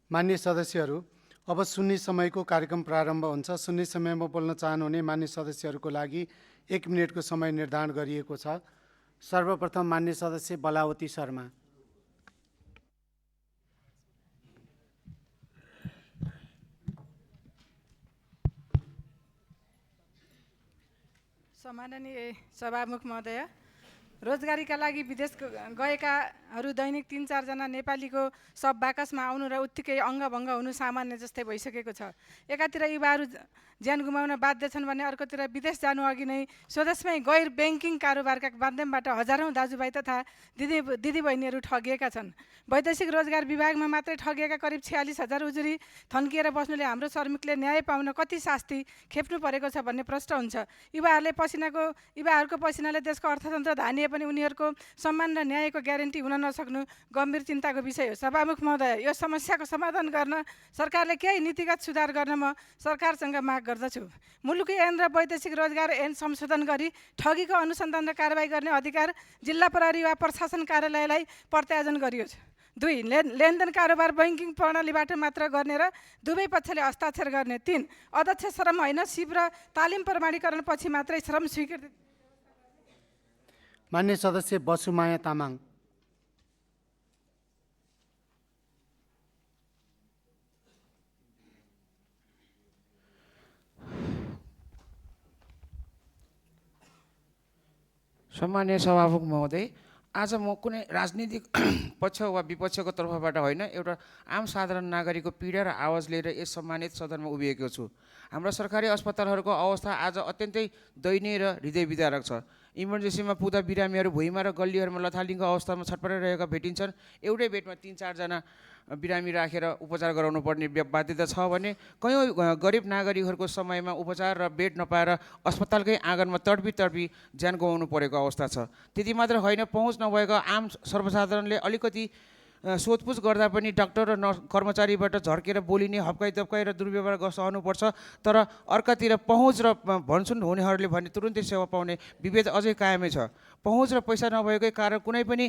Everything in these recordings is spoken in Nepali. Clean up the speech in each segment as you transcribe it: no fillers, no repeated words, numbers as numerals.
मान्य सदस्यहरू, अब सुन्ने समयको कार्यक्रम प्रारम्भ हुन्छ। सुन्ने समयमा बोल्न चाहनुहुने मान्य सदस्यहरूको लागि 1 मिनेटको समय निर्धारण गरिएको छ। सर्वप्रथम मान्य सदस्य बलावती शर्मा। सम्माननीय सभामुख महोदय, रोजगारीका लागि विदेश गएकाहरू दैनिक 3-4 जना नेपालीको सब बाकसमा आउनु र उत्तिकै अङ्गभङ्ग हुनु सामान्य जस्तै भइसकेको छ। एकातिर युवाहरू ज्यान गुमाउन बाध्य छन् भने अर्कोतिर विदेश जानु अघि नै स्वदेशमै गैर ब्याङ्किङ कारोबारका माध्यमबाट हजारौँ दाजुभाइ तथा दिदीबहिनीहरू ठगिएका छन्। वैदेशिक रोजगार विभागमा मात्रै ठगिएका करिब 46,000 उजुरी थन्किएर बस्नुले हाम्रो श्रमिकले न्याय पाउन कति शास्ति खेप्नु परेको छ भन्ने प्रश्न हुन्छ। युवाहरूको पसिनाले देशको अर्थतन्त्र धानिए पनि उनीहरूको सम्मान र न्यायको ग्यारेन्टी हुन नसक्नु गम्भीर चिन्ताको विषय हो। सभामुख महोदय, यो समस्याको समाधान गर्न सरकारले केही नीतिगत सुधार गर्न म सरकारसँग माग गर्दछु। मुलुकी ऐन र वैदेशिक रोजगार ऐन संशोधन गरी ठगीको अनुसन्धान र कारबाही गर्ने अधिकार जिल्ला प्रहरी वा प्रशासन कार्यालयलाई प्रत्यायोजन गरियोस्। 2. लेनदेन कारोबार बैङ्किङ प्रणालीबाट मात्र गर्ने र दुवै पक्षले हस्ताक्षर गर्ने। 3. अध्यक्ष श्रम होइन सिप र तालिम प्रमाणीकरण पछि मात्रै श्रम स्वीकृति। मान्य सदस्य बसुमाया तामाङ। सम्मानीय सभामुख महोदय, आज म कुनै राजनीतिक पक्ष वा विपक्षको तर्फबाट होइन, एउटा आम साधारण नागरिकको पीडा र आवाज लिएर यस सम्मानित सदनमा उभिएको छु। हाम्रा सरकारी अस्पतालहरूको अवस्था आज अत्यन्तै दयनीय र हृदय विदारक छ। इमर्जेन्सीमा पुग्दा बिरामीहरू भुइँमा र गल्लीहरूमा लथालिङ्ग अवस्थामा छटपटाइरहेका भेटिन्छन्। एउटै बेडमा 3-4 जना बिरामी राखेर उपचार गराउनु पर्ने बाध्यता छ भने कयौँ गरिब नागरिकहरूको समयमा उपचार र बेड नपाएर अस्पतालकै आँगनमा तडपी ज्यान गुमाउनु परेको अवस्था छ। त्यति मात्र होइन, पहुँच नभएको आम सर्वसाधारणले अलिकति सोधपुछ गर्दा पनि डाक्टर र नर्स कर्मचारीबाट झर्केर बोलिने, हप्काइ तप्काइ र दुर्व्यवहार सहनुपर्छ। तर अर्कातिर पहुँच र भन्छन् हुनेहरूले भने तुरुन्तै सेवा पाउने विभेद अझै कायमै छ। पहुँच र पैसा नभएकै कारण कुनै पनि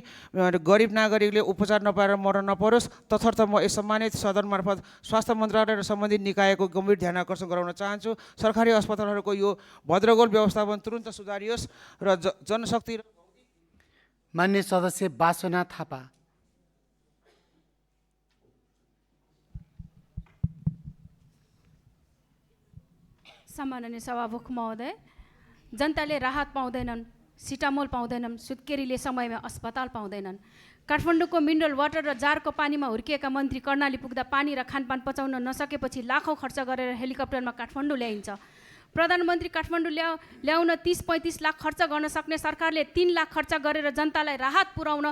गरिब नागरिकले उपचार नपाएर मर्न नपरोस् तसर्थ म यस सम्मानित सदन मार्फत स्वास्थ्य मन्त्रालय र सम्बन्धित निकायको गम्भीर ध्यान आकर्षण गराउन चाहन्छु। सरकारी अस्पतालहरूको यो भद्रगोल व्यवस्थापन तुरुन्त सुधारियोस् र जनशक्ति। मान्य सदस्य बासना थापा। सम्माननीय सभामुख महोदय, जनताले राहत पाउँदैनन्, सिटामोल पाउँदैनन्, सुत्केरीले समयमा अस्पताल पाउँदैनन्। काठमाडौँको मिनरल वाटर र जारको पानीमा हुर्किएका मन्त्री कर्णाली पुग्दा पानी र खानपान पचाउन नसकेपछि लाखौँ खर्च गरेर हेलिकप्टरमा काठमाडौँ ल्याइन्छ। प्रधानमन्त्री काठमाडौँ ल्याउन 30-35 लाख खर्च गर्न सक्ने सरकारले 3 लाख खर्च गरेर जनतालाई राहत पुर्याउन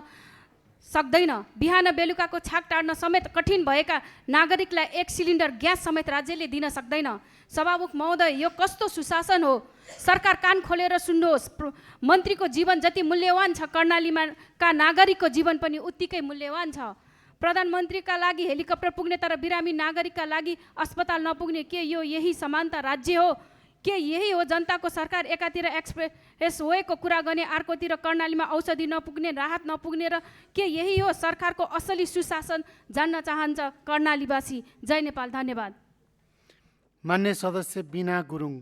सक्दैन। बिहान बेलुकाको छाक टार्न समेत कठिन भएका नागरिकलाई 1 सिलिन्डर ग्यास समेत राज्यले दिन सक्दैन। सभामुख महोदय, यो कस्तो सुशासन हो? सरकार कान खोलेर सुन्नुहोस्। मन्त्रीको जीवन जति मूल्यवान छ, कर्णालीमा का नागरिकको जीवन पनि उत्तिकै मूल्यवान छ। प्रधानमन्त्रीका लागि हेलिकप्टर पुग्ने तर बिरामी नागरिकका लागि अस्पताल नपुग्ने, के यो यही समानता राज्य हो? के यही हो जनताको सरकार? एकातिर एक्सप्रेस वेको कुरा गर्ने, अर्कोतिर कर्णालीमा औषधि नपुग्ने, राहत नपुग्ने, र के यही हो सरकारको असली सुशासन? जान्न चाहन्छ कर्णालीवासी। जय नेपाल। धन्यवाद। मान्य सदस्य बिना गुरुङ।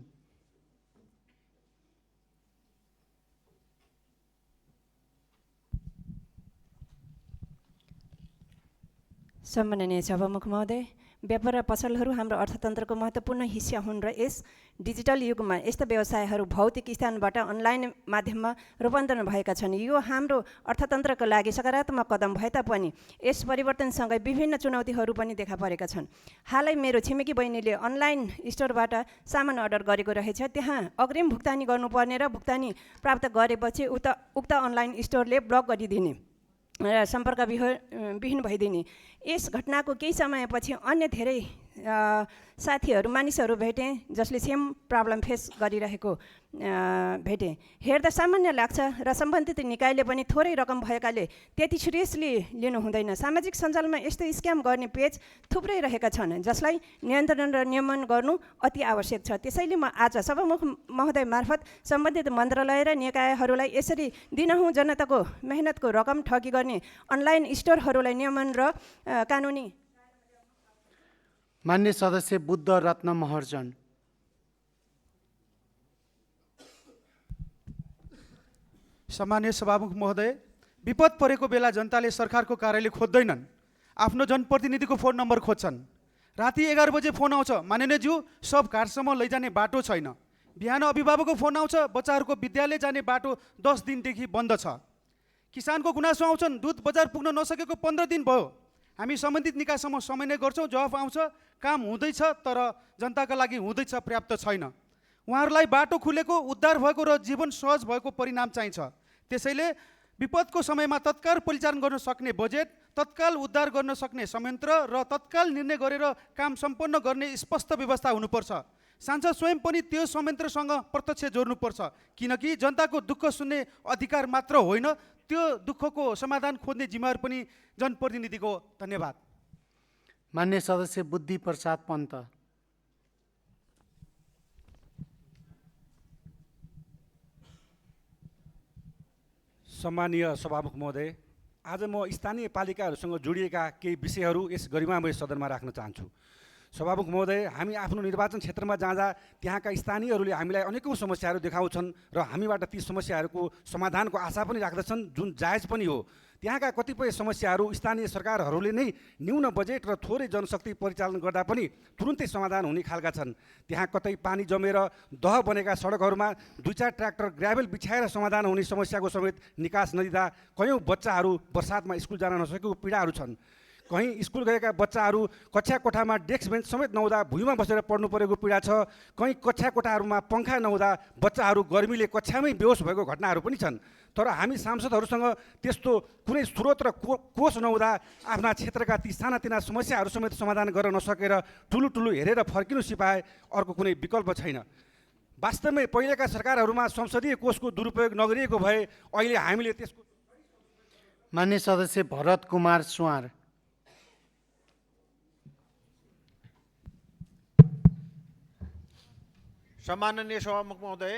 सम्माननीय सभामुख महोदय, व्यापार र पसलहरू हाम्रो अर्थतन्त्रको महत्त्वपूर्ण हिस्सा हुन् र यस डिजिटल युगमा यस्ता व्यवसायहरू भौतिक स्थानबाट अनलाइन माध्यममा रूपान्तरण भएका छन्। यो हाम्रो अर्थतन्त्रको लागि सकारात्मक कदम भए तापनि यस परिवर्तनसँगै विभिन्न चुनौतीहरू पनि देखा परेका छन्। हालै मेरो छिमेकी बहिनीले अनलाइन स्टोरबाट सामान अर्डर गरेको रहेछ। त्यहाँ अग्रिम भुक्तानी गर्नुपर्ने र भुक्तानी प्राप्त गरेपछि उक्त अनलाइन स्टोरले ब्लक गरिदिने र सम्पर्क विहीन भइदिने। यस घटनाको केही समयपछि अन्य धेरै मानिसहरू भेटेँ जसले सेम प्रब्लम फेस गरिरहेको भेटेँ। हेर्दा सामान्य लाग्छ र सम्बन्धित निकायले पनि थोरै रकम भएकाले त्यति सिरियसली लिनु हुँदैन। सामाजिक सञ्जालमा यस्तो स्क्याम गर्ने पेज थुप्रै रहेका छन् जसलाई नियन्त्रण र नियमन गर्नु अति आवश्यक छ। त्यसैले म आज सभामुख महोदय मार्फत सम्बन्धित मन्त्रालय र निकायहरूलाई यसरी दिनहुँ जनताको मेहनतको रकम ठगी गर्ने अनलाइन स्टोरहरूलाई नियमन र कानुनी मान्य सदस्य बुद्ध रत्न महर्जन। सम्मानीय सभामुख महोदय, विपद परेको बेला जनताले सरकारको कार्यालय खोज्दैनन्, आफ्नो जनप्रतिनिधिको फोन नम्बर खोज्छन्। राति 11 बजे फोन आउँछ, माननीयज्यू सब घाटसम्म लैजाने बाटो छैन। बिहान अभिभावकको फोन आउँछ, बच्चाहरूको विद्यालय जाने बाटो 10 दिनदेखि बन्द छ। किसानको गुनासो आउँछन्, दुध बजार पुग्न नसकेको 15 दिन भयो। हामी सम्बन्धित निकायसम्म समय नै गर्छौँ, जवाफ आउँछ काम हुँदैछ तर जनताका लागि हुँदैछ पर्याप्त छैन। उहाँहरूलाई बाटो खुलेको, उद्धार भएको र जीवन सहज भएको परिणाम चाहिन्छ। त्यसैले विपदको समयमा तत्काल परिचालन गर्न सक्ने बजेट, तत्काल उद्धार गर्न सक्ने संयन्त्र र तत्काल निर्णय गरेर काम सम्पन्न गर्ने स्पष्ट व्यवस्था हुनुपर्छ। सांसद स्वयं पनि त्यो संयन्त्रसँग प्रत्यक्ष जोड्नुपर्छ, किनकि जनताको दुःख सुन्ने अधिकार मात्र होइन, त्यो दुःखको समाधान खोज्ने जिम्मेवारी पनि जनप्रतिनिधिको। धन्यवाद। मान्य सदस्य बुद्धि प्रसाद पन्त। सम्मानीय सभामुख महोदय, आज म स्थानीय पालिकाहरूसँग जोडिएका केही विषयहरू यस गरिमामय सदनमा राख्न चाहन्छु। सभामुख महोदय, हामी आफ्नो निर्वाचन क्षेत्रमा जाँदा त्यहाँका स्थानीयहरूले हामीलाई अनेकौँ समस्याहरू देखाउँछन् र हामीबाट ती समस्याहरूको समाधानको आशा पनि राख्दछन्, जुन जायज पनि हो। त्यहाँका कतिपय समस्याहरू स्थानीय सरकारहरूले नै न्यून बजेट र थोरै जनशक्ति परिचालन गर्दा पनि तुरुन्तै समाधान हुने खालका छन्। त्यहाँ कतै पानी जमेर दह बनेका सडकहरूमा 2-4 ट्र्याक्टर ग्राभेल बिछाएर समाधान हुने समस्याको समेत निकास नदिँदा कयौँ बच्चाहरू बर्सातमा स्कुल जान नसकेको पीडाहरू छन्। कहीँ स्कुल गएका बच्चाहरू कक्षा कोठामा डेस्क बेन्च समेत नहुँदा भुइँमा बसेर पढ्नु परेको पीडा छ। कहीँ कक्षा कोठाहरूमा पङ्खा नहुँदा बच्चाहरू गर्मीले कक्षामै बेहोस भएको घटनाहरू पनि छन्। तर हामी सांसदहरूसँग त्यस्तो कुनै स्रोत र कोष नहुँदा आफ्ना क्षेत्रका ती सानातिना समस्याहरू समेत समाधान गर्न नसकेर ठुलो हेरेर फर्किनु सिपाए अर्को कुनै विकल्प छैन। वास्तवमै पहिलेका सरकारहरूमा संसदीय कोषको दुरुपयोग नगरिएको भए अहिले हामीले त्यसको। मान्य सदस्य भरत कुमार सुवार। सम्माननीय सभामुख महोदय,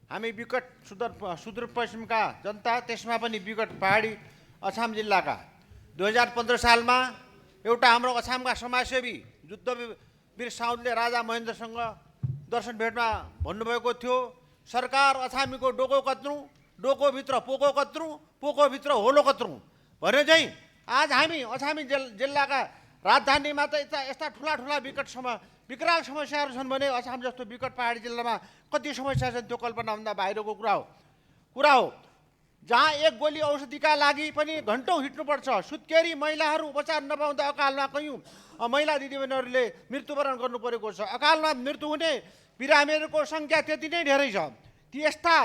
हामी विकट सुदूरपश्चिमका जनता, त्यसमा पनि विकट पहाडी अछाम जिल्लाका 2015 सालमा एउटा हाम्रो अछामका समाजसेवी युद्धवीर साउदले राजा महेन्द्रसँग दर्शन भेटमा भन्नुभएको थियो, सरकार अछामीको डोको कत्रौँ, डोकोभित्र पोको कत्रौँ, पोकोभित्र होलो कत्रौँ भने चाहिँ आज हामी अछामी जिल्लाका राजधानीमा त यस्ता ठुला विकराल समस्याहरू छन् भने अछाम जस्तो विकट पहाडी जिल्लामा कति समस्या छन् त्यो कल्पनाभन्दा बाहिरको कुरा हो। जहाँ एक गोली औषधिका लागि पनि घन्टौँ हिँड्नुपर्छ। सुत्केरी महिलाहरू उपचार नपाउँदा अकालमा कयौँ महिला दिदीबहिनीहरूले मृत्युवरण गर्नु परेको छ। अकालमा मृत्यु हुने बिरामीहरूको सङ्ख्या त्यति नै धेरै छ। ती यस्ता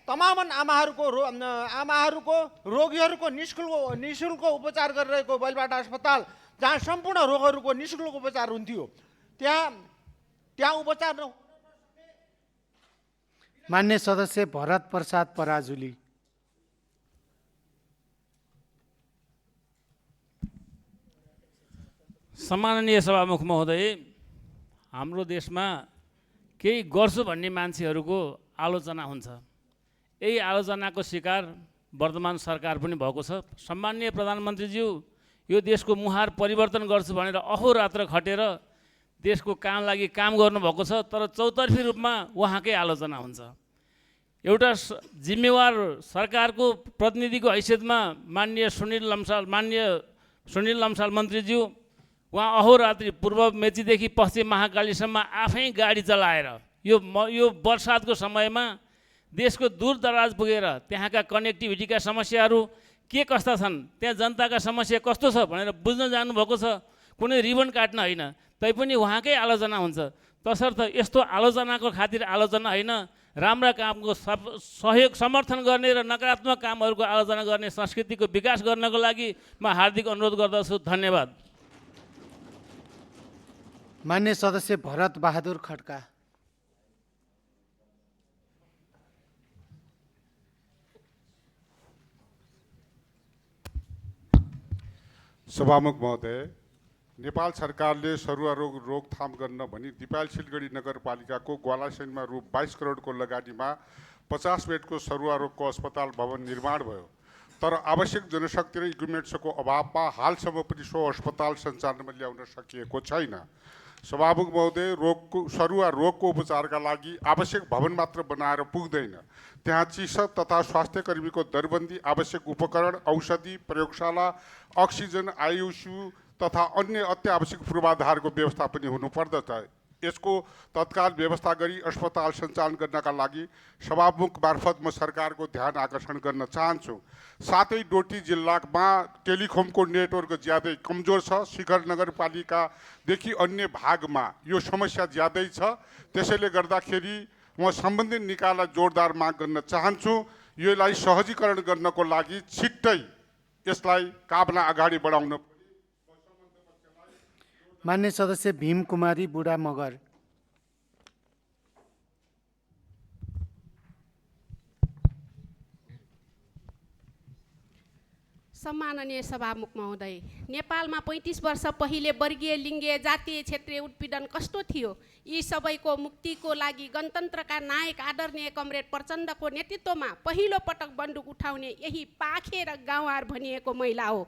तमाम आमाहरूको रोगीहरूको निःशुल्क उपचार गरिरहेको बैलबाटा अस्पताल, जहाँ सम्पूर्ण रोगहरूको निःशुल्क उपचार हुन्थ्यो, त्यहाँ उपचार न। मान्य सदस्य भरत प्रसाद पराजुली। सम्माननीय सभामुख महोदय, हाम्रो देशमा केही गर्छु भन्ने मान्छेहरूको आलोचना हुन्छ। यही आलोचनाको शिकार वर्तमान सरकार पनि भएको छ। सम्माननीय प्रधानमन्त्रीज्यू यो देशको मुहार परिवर्तन गर्छु भनेर अहोरात्र खटेर देशको काम लागि काम गर्नुभएको छ, तर चौतर्फी रूपमा उहाँकै आलोचना हुन्छ। एउटा जिम्मेवार सरकारको प्रतिनिधिको हैसियतमा माननीय सुनिल लम्साल मन्त्रीज्यू उहाँ अहोरात्रि पूर्व मेचीदेखि पश्चिम महाकालीसम्म आफै गाडी चलाएर यो बर्सातको समयमा देशको दूरदराज पुगेर त्यहाँका कनेक्टिभिटीका समस्याहरू के कस्ता छन्, त्यहाँ जनताका समस्या कस्तो छ भनेर बुझ्न जानुभएको छ। कुनै रिबन काट्न होइन, तैपनि उहाँकै आलोचना हुन्छ। तसर्थ यस्तो आलोचनाको खातिर आलोचना होइन, राम्रा कामको सहयोग समर्थन गर्ने र नकारात्मक कामहरूको आलोचना गर्ने संस्कृतिको विकास गर्नको लागि म हार्दिक अनुरोध गर्दछु। धन्यवाद। मान्य सदस्य भरत बहादुर खड्का। सभामुख महोदय, नेपाल सरकारले सरुवा रोग रोकथाम गर्न भनी दिपायल सिलगढी नगरपालिकाको ग्वालासैनमा रु 22 करोडको लगानीमा 50 बेडको सरुवा रोगको अस्पताल भवन निर्माण भयो। तर आवश्यक जनशक्ति र इक्विपमेन्ट्सको अभावमा हालसम्म पनि सो अस्पताल सञ्चालनमा ल्याउन सकिएको छैन। सभामुख महोदय, सरुवा रोगको उपचारका लागि आवश्यक भवन मात्र बनाएर पुग्दैन। त्यहाँ चिकित्सक तथा स्वास्थ्य कर्मीको दरबन्दी, आवश्यक उपकरण, औषधि, प्रयोगशाला, अक्सिजन, आइसियु तथा अन्य अत्यावश्यक पूर्वाधारको व्यवस्था पनि हुनुपर्दछ। यसको तत्काल व्यवस्था गरी अस्पताल सञ्चालन गर्नका लागि सभामुख मार्फत म सरकारको ध्यान आकर्षण गर्न चाहन्छु। साथै डोटी जिल्लामा टेलिकमको नेटवर्क ज्यादै कमजोर छ। शिखर नगरपालिकादेखि अन्य भागमा यो समस्या ज्यादै छ। त्यसैले गर्दाखेरि म सम्बन्धित निकायलाई जोरदार माग गर्न चाहन्छु। यसलाई सहजीकरण गर्नको लागि छिट्टै यसलाई कामलाई अगाडि बढाउन। मान्य सदस्य भीम कुमारी बुढा मगर। सम्माननीय सभामुख महोदय, नेपालमा 35 वर्ष पहिले वर्गीय, लिङ्गीय, जातीय, क्षेत्रीय उत्पीडन कस्तो थियो? यी सबैको मुक्तिको लागि गणतन्त्रका नायक आदरणीय कमरेड प्रचण्डको नेतृत्वमा पहिलो पटक बन्दुक उठाउने यही पाखे र गाउँहार भनिएको महिला हो।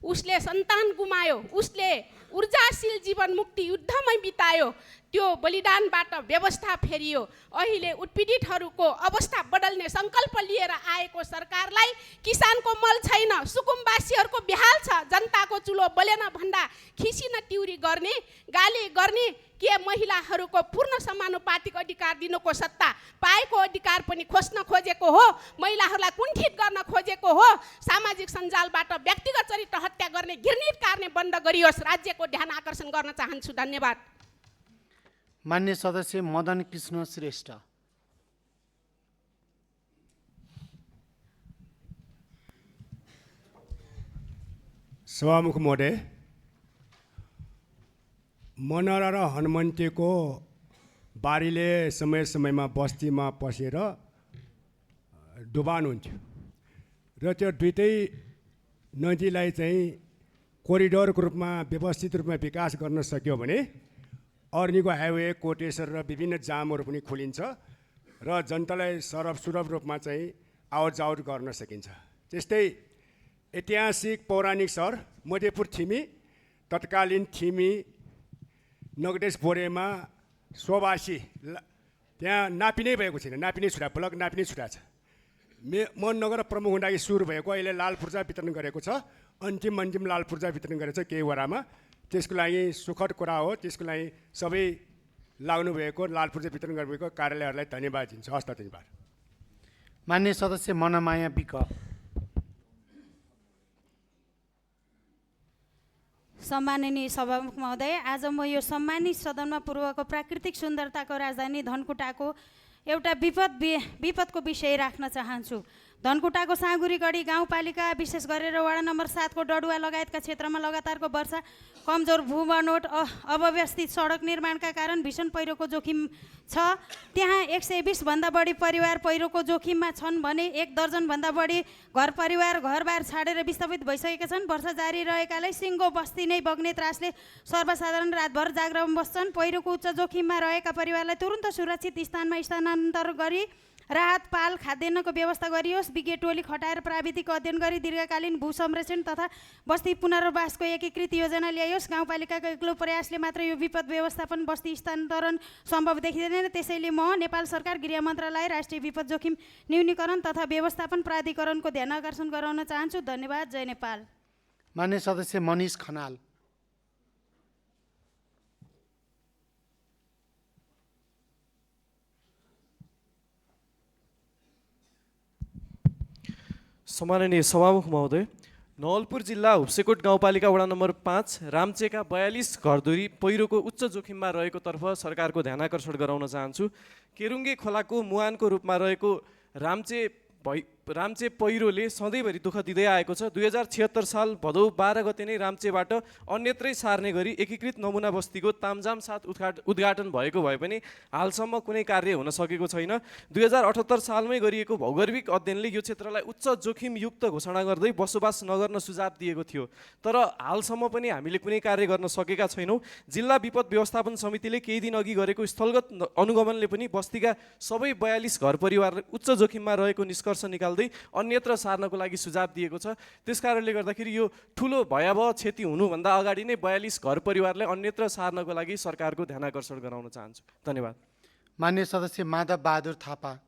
उसले सन्तान गुमायो, उसले ऊर्जाशील जीवन मुक्ति युद्धमै बितायो। त्यो बलिदानबाट व्यवस्था फेरियो। अहिले उत्पीडितहरूको अवस्था बदल्ने सङ्कल्प लिएर आएको सरकारलाई किसानको मल छैन, सुकुम्बासीहरूको बेहाल छ, जनताको चुलो बलेन भन्दा खिसिन टिउरी गर्ने, गाली गर्ने, के महिलाहरूको पूर्ण समानुपातिक अधिकार दिनुको सत्ता पाएको अधिकार पनि खोज्न खोजेको हो? महिलाहरूलाई कुण्ठित गर्न खोजेको हो? सामाजिक सञ्जालबाट व्यक्तिगत चरित्र हत्या गर्ने, घृणित कार्य बन्द गरियोस्। राज्यको ध्यान आकर्षण गर्न चाहन्छु। धन्यवाद। मान्य सदस्य मदन कृष्ण श्रेष्ठ। सभामुख महोदय, मनरा र हनुमन्तेको बारीले समय समयमा बस्तीमा पसेर डुबान हुन्थ्यो र त्यो दुईटै नदीलाई चाहिँ कोरिडोरको रूपमा व्यवस्थित रूपमा विकास गर्न सक्यो भने अर्नीको हाइवे, कोटेश्वर र विभिन्न जामहरू पनि खोलिन्छ र जनतालाई सुलभ रूपमा चाहिँ आवत जावत गर्न सकिन्छ। त्यस्तै ऐतिहासिक पौराणिक सहर मधेपुर थिमी, तत्कालीन थिमी नगदेश बोरेमा स्ववासी त्यहाँ नापिनै भएको छैन, नापिनै छुट्टा, ब्लक नापिनै छुट्टा छ। मननगर प्रमुख हुँदाखेरि सुरु भएको, अहिले लाल पूर्जा वितरण गरेको छ। अन्तिम लाल पूर्जा वितरण गरेको छ केही वडामा। त्यसको लागि सुखद कुरा हो। त्यसको लागि सबै लाग्नुभएको लाल पूर्जा वितरण गर्नुभएको कार्यालयहरूलाई धन्यवाद दिन्छु। हस्त धन्यवाद। मान्य सदस्य मनमाया विक। सम्माननीय सभामुख महोदय, आज म यो सम्मानित सदनमा पूर्वको प्राकृतिक सुन्दरताको राजधानी धनकुटाको एउटा विपदको विषय राख्न चाहन्छु। धनकुटाको साँगुरीगढी गाउँपालिका, विशेष गरेर वडा नम्बर 7 को डडुवा लगायतका क्षेत्रमा लगातारको वर्षा, कमजोर भूबनोट, अव्यवस्थित सडक निर्माणका कारण भीषण पहिरोको जोखिम छ। त्यहाँ 120 भन्दा बढी परिवार पहिरोको जोखिममा छन् भने 1 दर्जनभन्दा बढी घर परिवार घरबार छाडेर विस्थापित भइसकेका छन्। वर्षा जारी रहेकाले सिङ्गो बस्ती नै बग्ने त्रासले सर्वसाधारण रातभर जागरमा बस्छन्। पहिरोको उच्च जोखिममा रहेका परिवारलाई तुरुन्त सुरक्षित स्थानमा स्थानान्तरण गरी राहत पाल खाद्यान्नको व्यवस्था गरियोस्। विज्ञ टोली खटाएर प्राविधिक अध्ययन गरी दीर्घकालीन भू संरक्षण तथा बस्ती पुनर्वासको एकीकृत योजना ल्याइयोस्। गाउँपालिकाको एक्लो प्रयासले मात्र यो विपद व्यवस्थापन बस्ती स्थानान्तरण सम्भव देखिँदैन। त्यसैले म नेपाल सरकार, गृह मन्त्रालय, राष्ट्रिय विपद जोखिम न्यूनीकरण तथा व्यवस्थापन प्राधिकरणको ध्यान आकर्षण गराउन चाहन्छु। धन्यवाद। जय नेपाल। मान्य सदस्य मनिष खनाल। सम्माननीय सभामुख महोदय, नवलपुर जिल्ला हुप्सेकोट गाउँपालिका वडा नम्बर 5 राम्चेका 42 घरधुरी पहिरोको उच्च जोखिममा रहेको तर्फ सरकारको ध्यान आकर्षण गराउन चाहन्छु। केरुङ्गे खोलाको मुहानको रूपमा रहेको राम्चे पहिरोले सधैँभरि दुःख दिँदै आएको छ। 2076 साल भदौ 12 गते नै राम्चेबाट अन्यत्रै सार्ने गरी एकीकृत नमुना बस्तीको तामझाम साथ उद्घाटन भएको भए पनि हालसम्म कुनै कार्य हुन सकेको छैन। 2078 सालमै गरिएको भौगोलिक अध्ययनले यो क्षेत्रलाई उच्च जोखिमयुक्त घोषणा गर्दै बसोबास नगर्न सुझाव दिएको थियो, तर हालसम्म पनि हामीले कुनै कार्य गर्न सकेका छैनौँ। जिल्ला विपद व्यवस्थापन समितिले केही दिन अघि गरेको स्थलगत अनुगमनले पनि बस्तीका सबै 42 घर परिवार उच्च जोखिममा रहेको निष्कर्ष निकाल्दै नसाल्दै अन्यत्र सार्नको लागि सुझाव दिएको छ। त्यस कारणले गर्दाखेरि यो ठुलो भयावह क्षति हुनुभन्दा अगाडि नै 42 घर परिवारलाई अन्यत्र सार्नको लागि सरकारको ध्यान आकर्षण गराउन चाहन्छु। धन्यवाद। मान्य सदस्य माधव बहादुर थापा।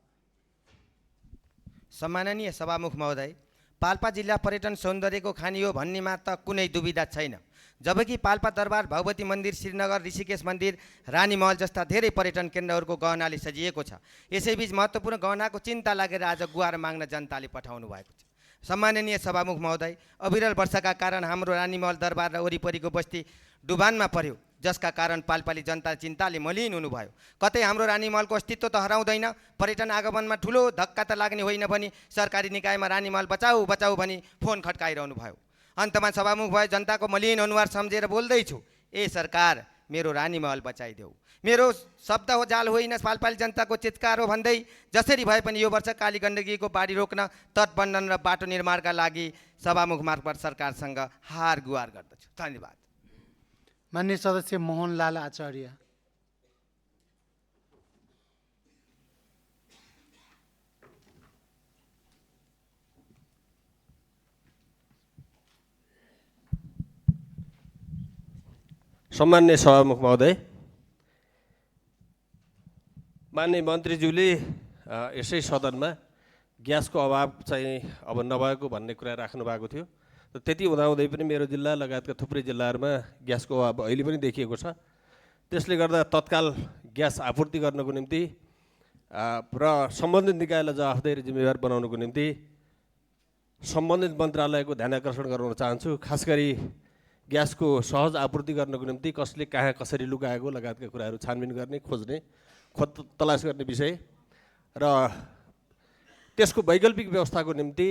सम्माननीय सभामुख महोदय, पाल्पा जिल्ला पर्यटन सौन्दर्यको खानी हो भन्नेमा त कुनै दुविधा छैन। जबकि पाल्पा दरबार, भगवती मन्दिर, श्रीनगर, ऋषिकेश मन्दिर, रानी महल जस्ता धेरै पर्यटन केन्द्रहरूको गहनाले सजिएको छ। यसैबीच महत्त्वपूर्ण गहनाको चिन्ता लागेर आज गुहार माग्न जनताले पठाउनु भएको छ। सम्माननीय सभामुख महोदय, अविरल वर्षाका कारण हाम्रो रानी महल दरबार र वरिपरिको बस्ती डुबानमा पर्यो, जसका कारण पाल्पाली जनता चिन्ताले मलिन हुनुभयो। कतै हाम्रो रानी महलको अस्तित्व त हराउँदैन, पर्यटन आगमनमा ठुलो धक्का त लाग्ने होइन भनी सरकारी निकायमा रानी महल बचाऊ बचाऊ भनी फोन खट्काइरहनु भयो। अन्तमा सभामुख भयो, जनताको मलिन अनुहार सम्झेर बोल्दैछु, ए सरकार मेरो रानी महल बचाइदेऊ। मेरो शब्द हो जाल होइन, पाल्पाली जनताको चित्कार हो भन्दै जसरी भए पनि यो वर्ष काली गण्डकीको बाढी रोक्न, तटबन्धन र बाटो निर्माणका लागि सभामुख मार्फत सरकारसँग हार गुहार गर्दछु। धन्यवाद। मान्य सदस्य मोहनलाल आचार्य। सम्मान्य सभामुख महोदय, माननीय मन्त्रीज्यूले यसै सदनमा ग्यासको अभाव चाहिँ अब नभएको भन्ने कुरा राख्नु भएको थियो। र त्यति हुँदाहुँदै पनि मेरो जिल्ला लगायतका थुप्रै जिल्लाहरूमा ग्यासको अभाव अहिले पनि देखिएको छ। त्यसले गर्दा तत्काल ग्यास आपूर्ति गर्नको निम्ति र सम्बन्धित निकायलाई जवाफदेही र जिम्मेवार बनाउनको निम्ति सम्बन्धित मन्त्रालयको ध्यान आकर्षण गराउन चाहन्छु। खास गरी ग्यासको सहज आपूर्ति गर्नको निम्ति कसले कहाँ कसरी लुकाएको लगायतका कुराहरू छानबिन गर्ने, खोज्ने, तलास गर्ने विषय र त्यसको वैकल्पिक व्यवस्थाको निम्ति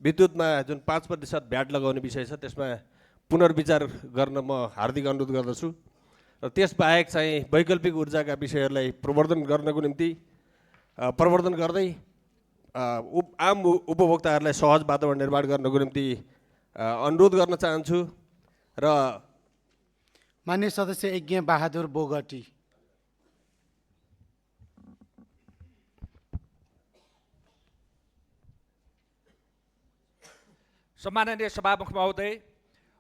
विद्युतमा जुन 5% भ्याट लगाउने विषय छ त्यसमा पुनर्विचार गर्न म हार्दिक अनुरोध गर्दछु। र त्यसबाहेक चाहिँ वैकल्पिक ऊर्जाका विषयहरूलाई प्रवर्धन गर्नको निम्ति प्रवर्धन गर्दै आम उपभोक्ताहरूलाई सहज वातावरण निर्माण गर्नको निम्ति अनुरोध गर्न चाहन्छु। र मान्य सदस्य यज्ञ बहादुर बोगटी। सम्माननीय सभामुख महोदय,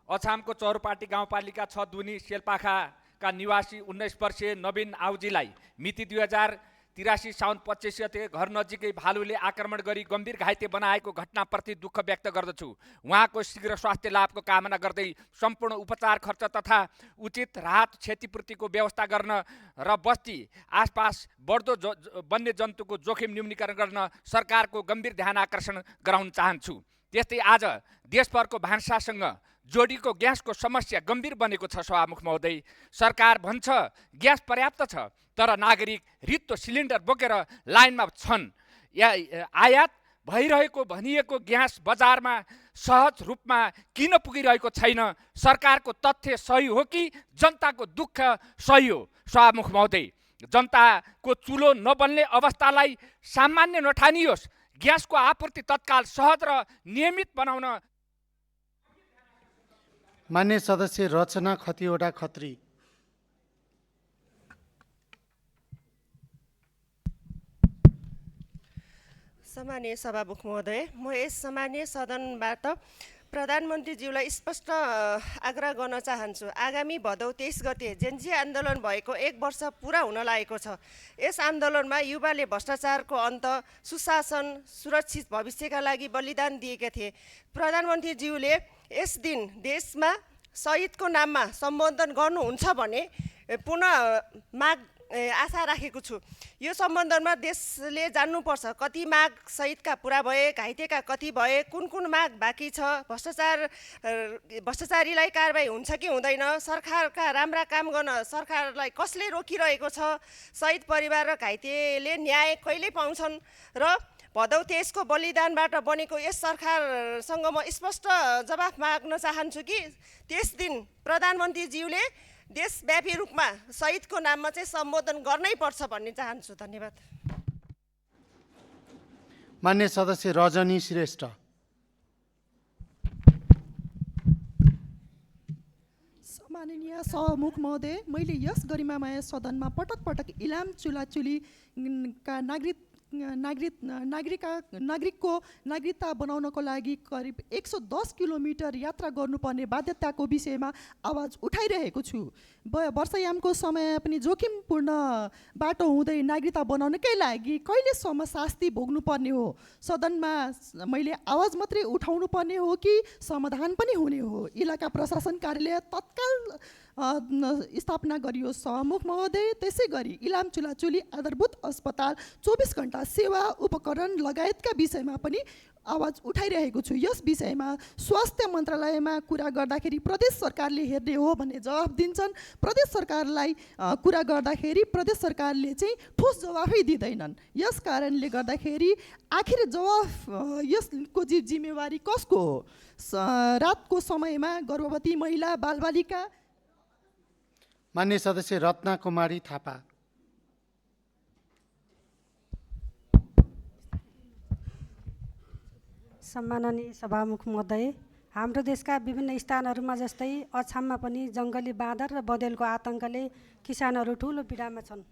अछामको चौरपाटी गाउँपालिका 6 दुनी शेल्पाखाका निवासी 19 वर्षीय नवीन आउजीलाई मिति 2083 साउन 25 गते घर नजिकै भालुले आक्रमण गरी गम्भीर घाइते बनाएको घटनाप्रति दुःख व्यक्त गर्दछु। उहाँको शीघ्र स्वास्थ्य लाभको कामना गर्दै सम्पूर्ण उपचार खर्च तथा उचित राहत क्षतिपूर्तिको व्यवस्था गर्न र बस्ती आसपास बढ्दो वन्यजन्तुको जोखिम न्यूनीकरण गर्न सरकारको गम्भीर ध्यान आकर्षण गराउन चाहन्छु। त्यस्तै आज देशभरको भान्सासँग जोडिएको ग्यासको समस्या गम्भीर बनेको छ। सभामुख महोदय, सरकार भन्छ ग्यास पर्याप्त छ, तर नागरिक रित्तो सिलिन्डर बोकेर लाइनमा छन्। आयात भइरहेको भनिएको ग्यास बजारमा सहज रूपमा किन पुगिरहेको छैन? सरकारको तथ्य सही हो कि जनताको दुःख सही हो? सभामुख महोदय, जनताको चुलो नबल्ने अवस्थालाई सामान्य नठानियोस्। ग्यासको आपूर्ति तत्काल सहज र नियमित बनाउन। मान्य सदस्य रचना खतिवटा खत्री। सम्मानीय सभामुख महोदय, म यस सम्मानीय सदनबाट प्रधानमन्त्रीज्यूलाई स्पष्ट आग्रह गर्न चाहन्छु। आगामी भदौ 23 गते जेन्जी आन्दोलन भएको 1 वर्ष पुरा हुन लागेको छ। यस आन्दोलनमा युवाले भ्रष्टाचारको अन्त, सुशासन, सुरक्षित भविष्यका लागि बलिदान दिएका थिए। प्रधानमन्त्रीज्यूले यस दिन देशमा शहीदको नाममा सम्बोधन गर्नुहुन्छ भने पुनः आशा राखेको छु। यो सम्बन्धमा देशले जान्नुपर्छ कति माग शहीदका पुरा भए, घाइतेका कति भए, कुन कुन माग बाँकी छ, भ्रष्टाचारीलाई कारबाही हुन्छ कि हुँदैन, सरकारका राम्रा काम गर्न सरकारलाई कसले रोकिरहेको छ, शहीद परिवार र घाइतेले न्याय कहिले पाउँछन् र भदौ 23 को बलिदानबाट बनेको यस सरकारसँग म स्पष्ट जवाफ माग्न चाहन्छु कि त्यस दिन प्रधानमन्त्रीज्यूले देशव्यापी रूपमा शहीदको नाममा चाहिँ सम्बोधन गर्नै पर्छ भन्ने चाहन्छु। धन्यवाद। मान्य सदस्य रजनी श्रेष्ठ। सम्माननीय सभामुख महोदय, मैले यस गरिमामय सदनमा पटक पटक इलाम चुलाचुलीका नागरिकको नागरिकता बनाउनको लागि करिब 110 किलोमिटर यात्रा गर्नुपर्ने बाध्यताको विषयमा आवाज उठाइरहेको छु। वर्षायामको समय पनि जोखिमपूर्ण बाटो हुँदै नागरिकता बनाउनकै लागि कहिलेसम्म शास्ति भोग्नुपर्ने हो? सदनमा मैले आवाज मात्रै उठाउनु पर्ने हो कि समाधान पनि हुने हो? इलाका प्रशासन कार्यालय तत्काल स्थापना गरियोस् सभामुख महोदय। त्यसै गरी इलाम चुलाचुली आधारभूत अस्पताल 24 घण्टा सेवा उपकरण लगायतका विषयमा पनि आवाज उठाइरहेको छु। यस विषयमा स्वास्थ्य मन्त्रालयमा कुरा गर्दाखेरि प्रदेश सरकारले हेर्ने हो भन्ने जवाफ दिन्छन्। प्रदेश सरकारलाई कुरा गर्दाखेरि प्रदेश सरकारले चाहिँ ठोस जवाफै दिँदैनन्। यस कारणले गर्दाखेरि आखिर जवाफ यसको जिम्मेवारी कसको हो? रातको समयमा गर्भवती महिला बालबालिका। मान्य सदस्य रत्ना कुमारी थापा। सम्माननीय सभामुख महोदय, हाम्रो देशका विभिन्न स्थानहरूमा जस्तै अछाममा पनि जङ्गली बाँदर र बँदेलको आतङ्कले किसानहरू ठुलो पीडामा छन्।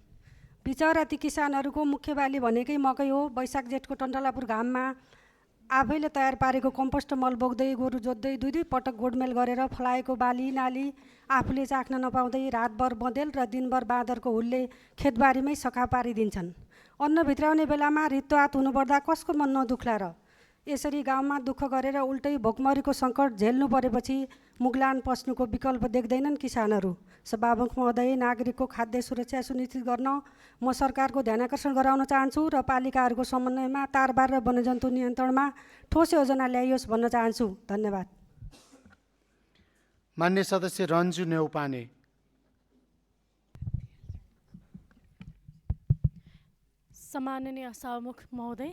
बिचरा ती किसानहरूको मुख्य बाली भनेकै मकै हो। वैशाख जेठको टन्टलापुर घाममा आफैले तयार पारेको कम्पोस्ट मल बोक्दै गोरु जोत्दै दुई पटक गोडमेल गरेर फलाएको बाली नाली आफूले चाख्न नपाउँदै रातभर बँदेल र दिनभर बाँदरको हुलले खेतबारीमै सखा पारिदिन्छन्। अन्न भित्राउने बेलामा रित्तो हात हुनुपर्दा कसको मन नदुख्ला र? यसरी गाउँमा दुःख गरेर उल्टै भोकमरीको सङ्कट झेल्नु परेपछि मुगलान पस्नुको विकल्प देख्दैनन् किसानहरू। सभामुख महोदय, नागरिकको खाद्य सुरक्षा सुनिश्चित गर्न म सरकारको ध्यानाकर्षण गराउन चाहन्छु र पालिकाहरूको समन्वयमा तारबार र वन्यजन्तु नियन्त्रणमा ठोस योजना ल्याइयोस् भन्न चाहन्छु। धन्यवाद। मान्य सदस्य रन्जु नेउपाने। सम्माननीय सभामुख महोदय,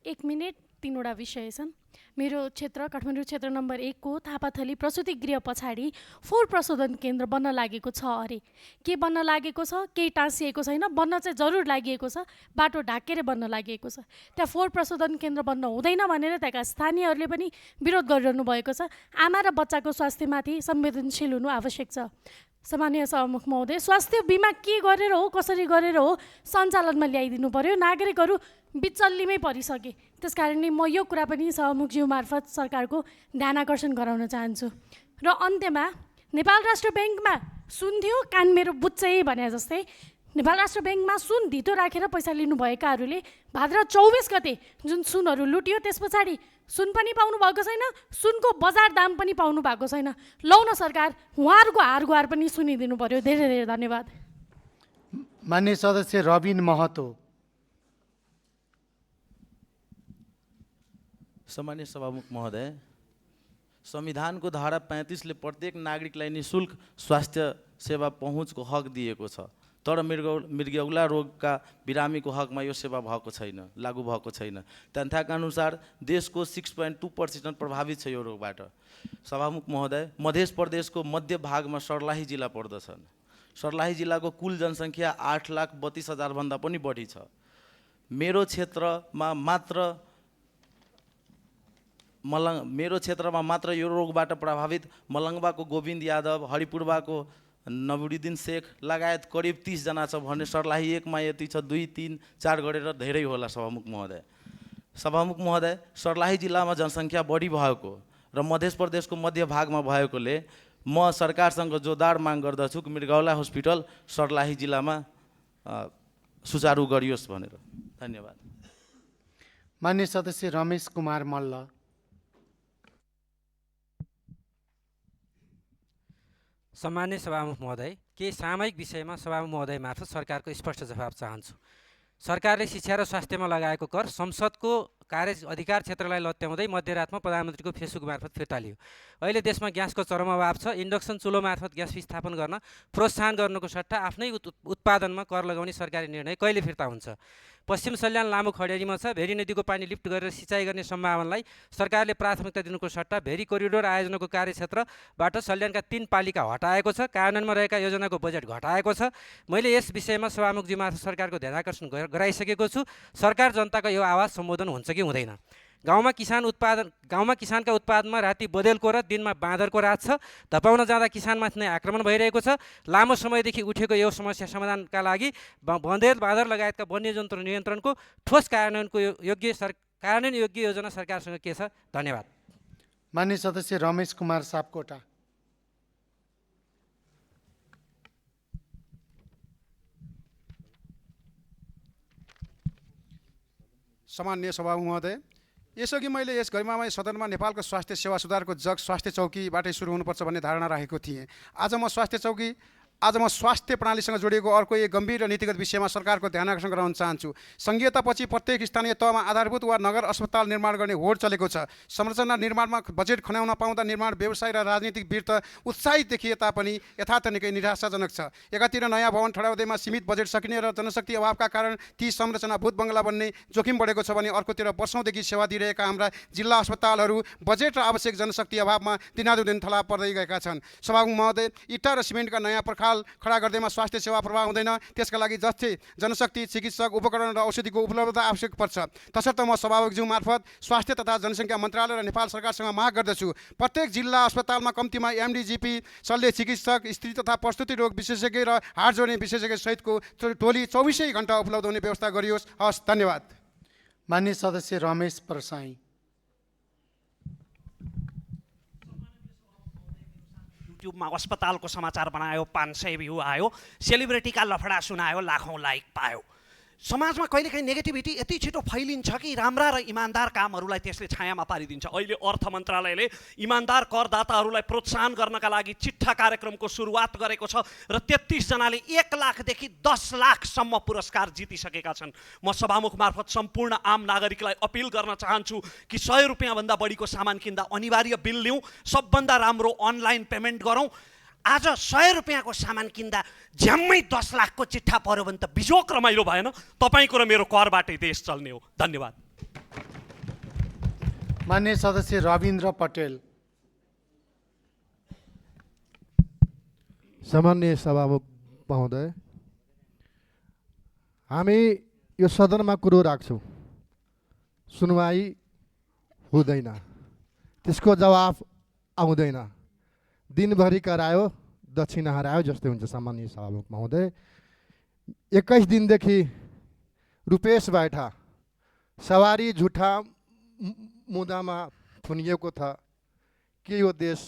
1 मिनट 3वटा विषय छन्। मेरो क्षेत्र काठमाडौँ क्षेत्र नम्बर 1 को थापाथली प्रसुति गृह पछाडि 4 प्रशोधन केन्द्र बन्न लागेको छ अरे। के बन्न लागेको छ? केही टाँसिएको छैन, बन्न चाहिँ जरुर लागिएको छ, बाटो ढाकेर बन्न लागेको छ। त्यहाँ 4 प्रशोधन केन्द्र बन्न हुँदैन भनेर त्यहाँका स्थानीयहरूले पनि विरोध गरिरहनु भएको छ। आमा र बच्चाको स्वास्थ्यमाथि संवेदनशील हुनु आवश्यक छ। सम्माननीय सभामुख महोदय, स्वास्थ्य बिमा के गरेर हो, कसरी गरेर हो सञ्चालनमा ल्याइदिनु पर्यो। नागरिकहरू बिचल्लीमै परिसके। त्यसकारणले म यो कुरा पनि सभामुखज्यू मार्फत सरकारको ध्यान आकर्षण गराउन चाहन्छु। र अन्त्यमा नेपाल राष्ट्र ब्याङ्कमा सुन थियो, कान मेरो बुच्चै भने जस्तै नेपाल राष्ट्र ब्याङ्कमा सुन धितो राखेर पैसा लिनुभएकाहरूले भाद्र 24 गते जुन सुनहरू लुटियो त्यस पछाडि सुन पनि पाउनु भएको छैन, सुनको बजार दाम पनि पाउनु भएको छैन। लौ न सरकार, उहाँहरूको हार गुहार पनि सुनिदिनु पर्यो। धेरै धेरै धन्यवाद। मान्य सदस्य रबिन महतो। सम्मान्य सभामुख महोदय, संविधानको धारा 35ले प्रत्येक नागरिकलाई निःशुल्क स्वास्थ्य सेवा पहुँचको हक दिएको छ। तर मृगौला रोगका बिरामीको हकमा यो सेवा भएको छैन, लागू भएको छैन। तथ्याङ्क अनुसार देशको 6.2% प्रभावित छ यो रोगबाट। सभामुख महोदय, मध्य प्रदेशको मध्य भागमा सर्लाही जिल्ला पर्दछन्। सर्लाही जिल्लाको कुल जनसङ्ख्या 8,32,000 भन्दा पनि बढी छ। मेरो क्षेत्रमा मात्र यो रोगबाट प्रभावित मलङ्गवाको गोविन्द यादव, हरिपुरवाको नबुरुद्दिन शेख लगायत करिब 30 जना छ भने सर्लाही 1 मा यति छ, 2, 3, 4 गरेर धेरै होला। सभामुख महोदय, सर्लाही जिल्लामा जनसङ्ख्या बढी भएको र मध्य प्रदेशको मध्य भागमा भएकोले म सरकारसँग जोरदार माग गर्दछु कि मृगौला हस्पिटल सर्लाही जिल्लामा सुचारू गरियोस् भनेर। धन्यवाद। मान्य सदस्य रमेश कुमार मल्ल। सम्मान्य सभामुख महोदय, केही सामयिक विषयमा सभामुख महोदय मार्फत सरकारको स्पष्ट जवाब चाहन्छु। सरकारले शिक्षा र स्वास्थ्यमा लगाएको कर संसदको कार्य अधिकार क्षेत्रलाई लत्याउँदै मध्यरातमा प्रधानमन्त्रीको फेसबुक मार्फत फिर्ता लियो। अहिले देशमा ग्यासको चरम अभाव छ। इन्डक्सन चुलो मार्फत ग्यास स्थापन गर्न प्रोत्साहन गर्नुको सट्टा आफ्नै उत्पादनमा कर लगाउने सरकारी निर्णय कहिले फिर्ता हुन्छ? पश्चिम सल्यान लामो खडेरीमा छ। भेरी नदीको पानी लिफ्ट गरेर सिँचाइ गर्ने सम्भावनालाई सरकारले प्राथमिकता दिनुको सट्टा भेरी कोरिडोर आयोजनाको कार्यक्षेत्रबाट सल्यानका 3 पालिका हटाएको छ। कार्यान्वयनमा रहेका योजनाको बजेट घटाएको छ। मैले यस विषयमा सभामुखजी मार्फत सरकारको ध्यानाकर्षण गराइसकेको छु। सरकार जनताको यो आवाज सम्बोधन हुन्छ कि हुँदैन? गाउँमा किसानका उत्पादनमा राति बँदेलको र दिनमा बाँदरको रात छ। धपाउन जाँदा किसानमाथि नै आक्रमण भइरहेको छ। लामो समयदेखि उठेको यो समस्या समाधानका लागि बँदेल बाँदर लगायतका वन्यजन्तु नियन्त्रणको ठोस कार्यान्वयन योग्य योजना सरकारसँग के छ? धन्यवाद। माननीय सदस्य रमेश कुमार सापकोटा। सम्माननीय सभामुख महोदय, यसअघि मैले यस गरिमामय सदनमा नेपालको स्वास्थ्य सेवा सुधारको जग स्वास्थ्य चौकीबाटै सुरु हुनुपर्छ भन्ने धारणा राखेको थिएँ। आज म स्वास्थ्य प्रणालीसँग जोडिएको अर्को एक गम्भीर र नीतिगत विषयमा सरकारको ध्यान आकर्षण गराउन चाहन्छु। सङ्घीयतापछि प्रत्येक स्थानीय तहमा आधारभूत वा नगर अस्पताल निर्माण गर्ने होड चलेको छ। संरचना निर्माणमा बजेट खन्याउन पाउँदा निर्माण व्यवसाय र राजनीतिक वीरता उत्साहित देखिए तापनि यथार्थ निकै निराशाजनक छ। एकातिर नयाँ भवन ठडाउँदैमा सीमित बजेट सकिने र जनशक्ति अभावका कारण ती संरचना भूत बङ्गला बन्ने जोखिम बढेको छ भने अर्कोतिर वर्षौँदेखि सेवा दिइरहेका हाम्रा जिल्ला अस्पतालहरू बजेट र आवश्यक जनशक्ति अभावमा दिनानुदिन थला पर्दै गएका छन्। सभामुख महोदय, इँटा र सिमेन्टका नयाँ खडा गर्दैमा स्वास्थ्य सेवा प्रभाव हुँदैन। त्यसका लागि जस्तै जनशक्ति, चिकित्सक, उपकरण र औषधिको उपलब्धता आवश्यक पर्छ। तसर्थ म सभामुखज्यू मार्फत स्वास्थ्य तथा जनसङ्ख्या मन्त्रालय र नेपाल सरकारसँग माग गर्दछु, प्रत्येक जिल्ला अस्पतालमा कम्तीमा एमडिजिपी, शल्य चिकित्सक, स्त्री तथा प्रस्तुति रोग विशेषज्ञ र हाड जोड्ने विशेषज्ञ सहितको टोली 24 घण्टा उपलब्ध हुने व्यवस्था गरियोस्। हस्, धन्यवाद। माननीय सदस्य रमेश प्रसाई। युट्युबमा अस्पतालको समाचार बनायो, 500 भ्यू आयो, सेलिब्रिटीका लफडा सुनायो, लाखौँ लाइक पायो। समाजमा कहिलेकाहीँ नेगेटिभिटी यति छिटो फैलिन्छ कि राम्रा र इमान्दार कामहरूलाई त्यसले छायामा पारिदिन्छ। अहिले अर्थ मन्त्रालयले इमान्दार करदाताहरूलाई प्रोत्साहन गर्नका लागि चिट्ठा कार्यक्रमको सुरुवात गरेको छ र 33 जनाले 1 लाखदेखि 10 लाखसम्म पुरस्कार जितिसकेका छन्। म सभामुख मार्फत सम्पूर्ण आम नागरिकलाई अपिल गर्न चाहन्छु कि 100 रुपियाँभन्दा बढीको सामान किन्दा अनिवार्य बिल लिउँ, सबभन्दा राम्रो अनलाइन पेमेन्ट गरौँ। आज 100 रुपियाँको सामान किन्दा झ्याम्मै 10 लाखको चिट्ठा पर्यो भने त बिजोक रमाइलो भएन? तपाईँको र मेरो करबाटै देश चल्ने हो। धन्यवाद। माननीय सदस्य रविन्द्र पटेल। सम्माननीय सभामुख महोदय, हामी यो सदनमा कुरो राख्छौँ, सुनवाई हुँदैन, त्यसको जवाफ आउँदैन, दिनभरि करायो दक्षिणा हरायो जस्तै हुन्छ। सम्माननीय सभामुख महोदय, 21 दिनदेखि रुपेश बैठा सवारी झुठा मुद्दामा थुनिएको था। के यो देश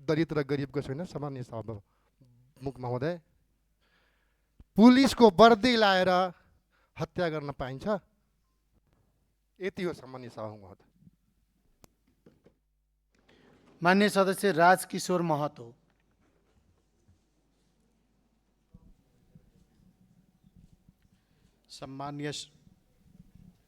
दलित र गरिबको छैन? सम्माननीय सभामुख महोदय, पुलिसको वर्दी लाएर हत्या गर्न पाइन्छ? यति हो सम्माननीय सभामुख महोदय। माननीय सदस्य राजकिशोर महतो।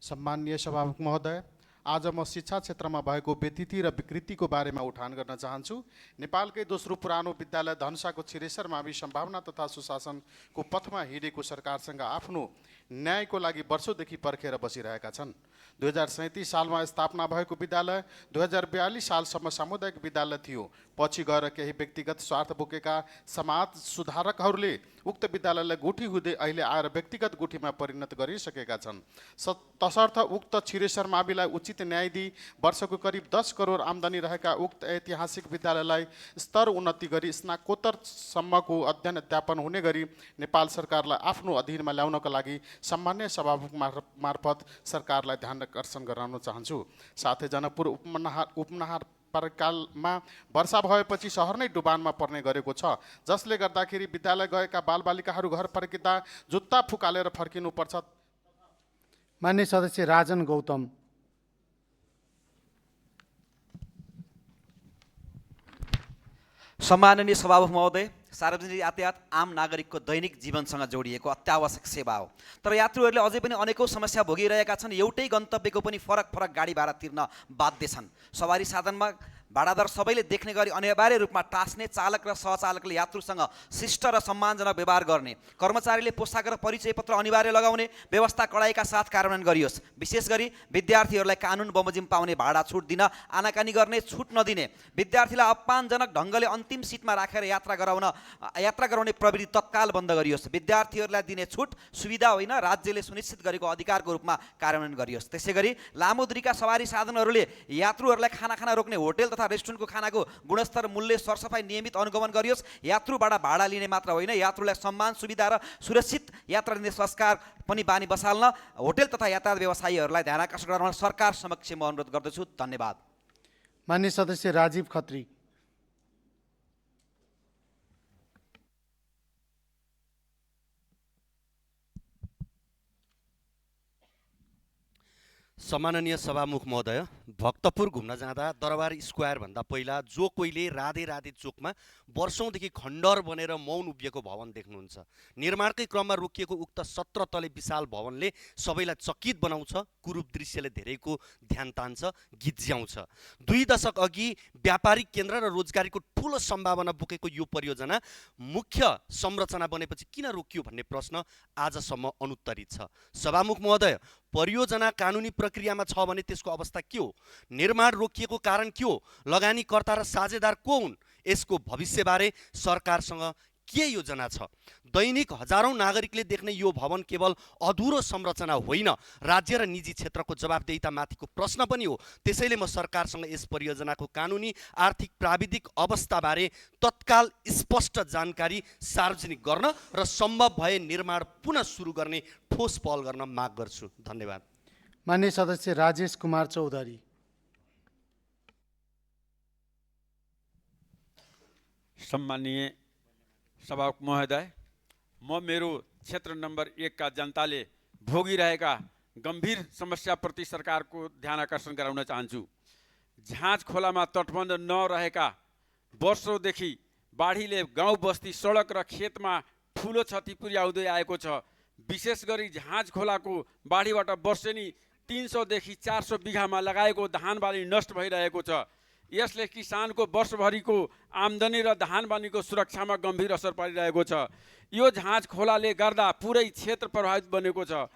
सम्माननीय सभामुख महोदय, आज म शिक्षा क्षेत्रमा भएको व्यतिथि र विकृतिको बारेमा उठान गर्न चाहन्छु। नेपालकै दोस्रो पुरानो विद्यालय धनुषाको छिरेसर मावि सम्भावना तथा सुशासनको पथमा हिँडेको सरकारसँग आफ्नो न्यायको लागि वर्षौँदेखि पर्खेर बसिरहेका छन्। 2037 सालमा स्थापना भएको विद्यालय 2042 सालसम्म सामुदायिक विद्यालय थियो। पछि गएर केही व्यक्तिगत स्वार्थ बोकेका समाज सुधारकहरूले उक्त विद्यालयलाई गुठी हुँदै अहिले आएर व्यक्तिगत गुठीमा परिणत गरिसकेका छन्। तसर्थ उक्त छिरेसर माविलाई उचित न्याय दिई वर्षको करिब 10 करोड आम्दानी रहेका उक्त ऐतिहासिक विद्यालयलाई स्तर उन्नति गरी स्नाकोत्तरसम्मको अध्ययन अध्यापन हुने गरी नेपाल सरकारलाई आफ्नो अधीनमा ल्याउनका लागि सम्मान्य सभामुख मार्फत सरकारलाई ध्यान आकर्षण गराउन चाहन्छु। साथै जनकपुर उपनहार परकालमा वर्षा भएपछि सहर नै डुबानमा पर्ने गरेको छ, जसले गर्दाखेरि विद्यालय गएका बालबालिकाहरू घर फर्किँदा जुत्ता फुकालेर फर्किनुपर्छ। माननीय सदस्य राजन गौतम। सम्माननीय सभामुख महोदय, सार्वजनिक यातायात आम नागरिकको दैनिक जीवनसँग जोडिएको अत्यावश्यक सेवा हो। तर यात्रुहरूले अझै पनि अनेकौँ समस्या भोगिरहेका छन्। एउटै गन्तव्यको पनि फरक फरक गाडी भाडा तिर्न बाध्य छन्। सवारी साधनमा भाडादर सबैले देख्ने गरी अनिवार्य रूपमा टाँस्ने, चालक र सहचालकले यात्रुसँग शिष्ट र सम्मानजनक व्यवहार गर्ने, कर्मचारीले पोसाक र परिचय पत्र अनिवार्य लगाउने व्यवस्था कडाइका साथ कार्यान्वयन गरियोस्। विशेष गरी विद्यार्थीहरूलाई कानुन बमोजिम पाउने भाडा छुट दिन, आनाकानी गर्ने छुट नदिने, विद्यार्थीलाई अपमानजनक ढङ्गले अन्तिम सिटमा राखेर यात्रा गराउने प्रवृत्ति तत्काल बन्द गरियोस्। विद्यार्थीहरूलाई दिने छुट सुविधा होइन, राज्यले सुनिश्चित गरेको अधिकारको रूपमा कार्यान्वयन गरियोस्। त्यसै गरी लामो दूरीका सवारी साधनहरूले यात्रुहरूलाई खाना रोक्ने होटल तथा रेस्टुरेन्टको खानाको गुणस्तर, मूल्य, सरसफाइ नियमित अनुगमन गरियोस्। यात्रुबाट भाडा लिने मात्र होइन, यात्रुलाई सम्मान, सुविधा र सुरक्षित यात्रा दिने संस्कार पनि बानी बसाल्न होटल तथा यातायात व्यवसायीहरूलाई ध्यान आकर्षण गर्न सरकार समक्ष म अनुरोध गर्दछु। धन्यवाद। मान्य सदस्य राजीव खत्री। सम्माननीय सभामुख महोदय, भक्तपुर घुम्न जाँदा दरबार स्क्वायरभन्दा पहिला जो कोहीले राधे राधे चोकमा वर्षौँदेखि खण्डर बनेर मौन उभिएको भवन देख्नुहुन्छ। निर्माणकै क्रममा रोकिएको उक्त 17 तले विशाल भवनले सबैलाई चकित बनाउँछ, कुरूप दृश्यले धेरैको ध्यान तान्छ, गिज्याउँछ। 2 दशक अघि व्यापारिक केन्द्र र रोजगारीको ठुलो सम्भावना बोकेको यो परियोजना मुख्य संरचना बनेपछि किन रोकियो भन्ने प्रश्न आजसम्म अनुत्तरित छ। सभामुख महोदय, परियोजना कानुनी प्रक्रियामा छ भने त्यसको अवस्था के हो? निर्माण रोकिएको कारण के हो? लगानीकर्ता र साझेदार को हुन्? यसको भविष्यबारे सरकारसँग के योजना छ? दैनिक हजारौं नागरिकले देख्ने यो भवन केवल अधुरो संरचना होइन, राज्य र निजी क्षेत्रको जवाबदेहिता माथिको प्रश्न पनि हो। त्यसैले म सरकारसँग यस परियोजनाको कानुनी, आर्थिक, प्राविधिक अवस्थाबारे तत्काल स्पष्ट जानकारी सार्वजनिक गर्न र सम्भव भए निर्माण पुनः सुरु गर्ने ठोस पहल गर्न माग गर्छु। धन्यवाद। मान्य सदस्य राजेश कुमार चौधरी। सम्माननीय सभामुख महोदय, म मेरो क्षेत्र नम्बर 1 का जनताले भोगिरहेका गम्भीर समस्याप्रति सरकारको ध्यान आकर्षण गराउन चाहन्छु। झाँझ खोलामा तटबन्ध नरहेका वर्षौँदेखि बाढीले गाउँ बस्ती, सडक र खेतमा ठुलो क्षति पुर्याउँदै आएको छ। विशेष गरी झाँझ खोलाको बाढीबाट वर्षेनी 300 देखि 400 बिघामा लगाएको धान बाली नष्ट भइरहेको छ। यसले किसानको वर्षभरिको आम्दानी र धान बालीको सुरक्षामा गम्भीर असर परिरहेको छ। यो झाँझ खोलाले गर्दा पुरै क्षेत्र प्रभावित बनेको छ।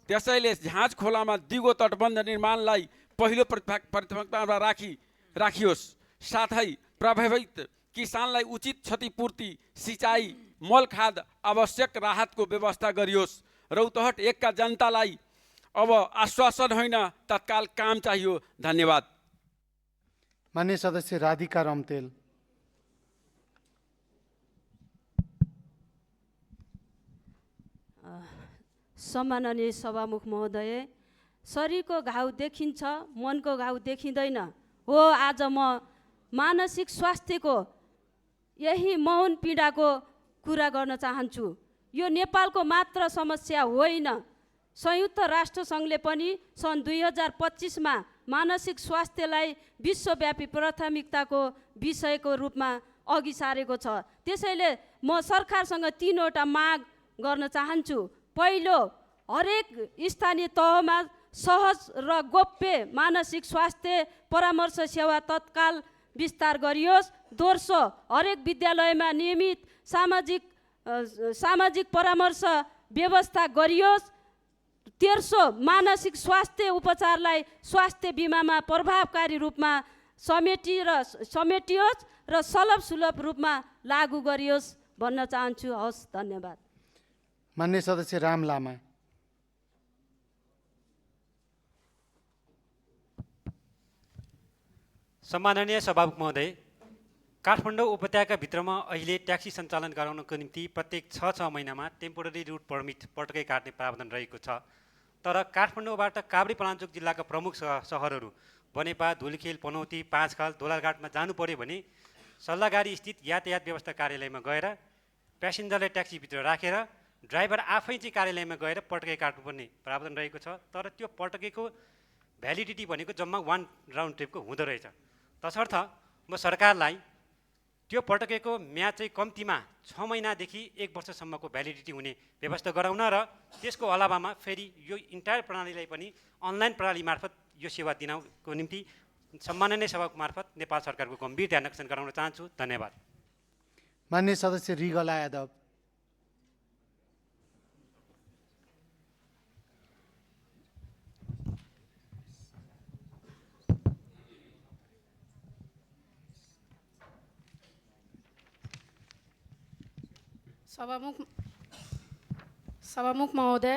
त्यसैले झाँझ खोलामा दिगो तटबन्ध निर्माणलाई पहिलो प्राथमिकतामा राखियोस्। साथै प्रभावित किसानलाई उचित क्षतिपूर्ति, सिँचाइ, मलखाद, आवश्यक राहतको व्यवस्था गरियोस्। रौतहट 1 का जनतालाई अब आश्वासन होइन, तत्काल काम चाहियो। धन्यवाद। मान्य सदस्य राधिका रम्तेल। सम्माननीय सभामुख महोदय, शरीरको घाउ देखिन्छ, मनको घाउ देखिँदैन हो। आज म मानसिक स्वास्थ्यको यही मौन पीडाको कुरा गर्न चाहन्छु। यो नेपालको मात्र समस्या होइन, संयुक्त राष्ट्रसङ्घले पनि सन् 2025 मा मानसिक स्वास्थ्यलाई विश्वव्यापी प्राथमिकताको विषयको रूपमा अघि सारेको छ। त्यसैले म सरकारसँग 3 वटा माग गर्न चाहन्छु। पहिलो, हरेक स्थानीय तहमा सहज र गोप्य मानसिक स्वास्थ्य परामर्श सेवा तत्काल विस्तार गरियोस्। दोस्रो, हरेक विद्यालयमा नियमित सामाजिक परामर्श व्यवस्था गरियोस्। तेस्रो, मानसिक स्वास्थ्य उपचारलाई स्वास्थ्य बिमामा प्रभावकारी रूपमा समेटियोस् र सुलभ रूपमा लागू गरियोस् भन्न चाहन्छु। हवस्, धन्यवाद। मान्य सदस्य राम लामा। सम्माननीय सभामुख महोदय, काठमाडौँ उपत्यकाभित्रमा अहिले ट्याक्सी सञ्चालन गराउनको निम्ति प्रत्येक 6 महिनामा टेम्पोररी रुट पर्मिट पटकै काट्ने प्रावधान रहेको छ। तर काठमाडौँबाट काभ्रे पलाञ्चोक जिल्लाका प्रमुख सहरहरू बनेपा, धुलिखेल, पनौती, पाँचखाल, दोलाघाटमा जानु पर्यो भने सल्लाहगारी स्थित यातायात व्यवस्था कार्यालयमा गएर प्यासेन्जरलाई ट्याक्सीभित्र राखेर ड्राइभर आफै चाहिँ कार्यालयमा गएर पटकै काट्नुपर्ने प्रावधान रहेको छ। तर त्यो पटकेको भ्यालिडिटी भनेको जम्मा 1 राउन्ड ट्रिपको हुँदो रहेछ। तसर्थ म सरकारलाई त्यो पटकेको म्याद चाहिँ कम्तीमा 6 महिनादेखि 1 वर्षसम्मको भ्यालिडिटी हुने व्यवस्था गराउन र त्यसको अलावामा फेरि यो इन्टायर प्रणालीलाई पनि अनलाइन प्रणाली मार्फत यो सेवा दिनको निम्ति सम्माननीय सभाको मार्फत नेपाल सरकारको गम्भीर ध्यान आकर्षण गराउन चाहन्छु। धन्यवाद। माननीय सदस्य रिगला यादव। सभामुख महोदय,